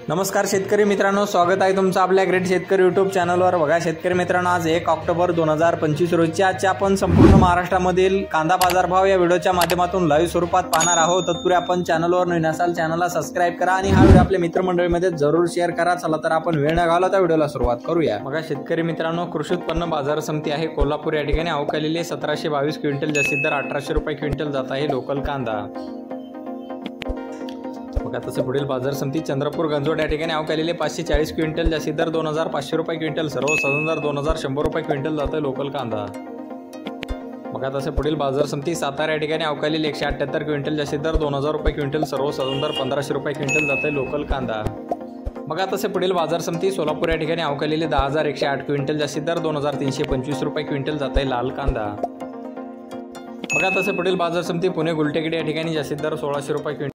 नमस्कार शेतकरी मित्रांनो, स्वागत आहे तुमचं आपल्या ग्रेट शेतकरी यूट्यूब चॅनलवर। बघा शेतकरी मित्रांनो, आज 1 ऑक्टोबर 2025 रोजी आजच्या आपण संपूर्ण महाराष्ट्रामधील कांदा बाजारभाव या व्हिडिओच्या माध्यमातून लाईव्ह स्वरूपात पाहणार आहोत। तत्पूर्वी आपण चॅनलवर नवीन असाल चॅनलला सबस्क्राइब करा आणि हा व्हिडिओ आपल्या मित्रमंडळीमध्ये जरूर शेअर करा। चला तर आपण वेळ न घालवता व्हिडिओला सुरुवात करूया। बघा शेतकरी मित्रांनो, कृषी उत्पन्न बाजार समिती आहे कोल्हापूर या ठिकाणी अवकालेले 1722 क्विंटल, जास्तीत दर 1800 रुपये क्विंटल जात आहे लोकल कांदा। बघा तसे पुढील बाजार समिती चंद्रपूर गंजोड या ठिकाणी अवकालेले 540 क्विंटल, जास्तीत दर 2500 रुपये क्विंटल, सर्वसाधारण दर 2100 रुपये क्विंटल जात आहे लोकल कांदा। बघा तसे पुढील बाजार समिती सातारा या ठिकाणी अवकालेले 178 क्विंटल, जास्तीत दर 2000 रुपये क्विंटल, सर्वसाधारण दर 1500 रुपये क्विंटल जात आहे लोकल कांदा। बघा तसे पुढील बाजार समिती सोलापूर या ठिकाणी अवकालेले 10108 क्विंटल, जास्तीत दर 2325 रुपये क्विंटल जात आहे लाल कांदा। बघा तसे पुढील बाजार समिती पुणे गुलटेकडी या ठिकाणी जास्तीत दर 1600 रुपये क्विंटल।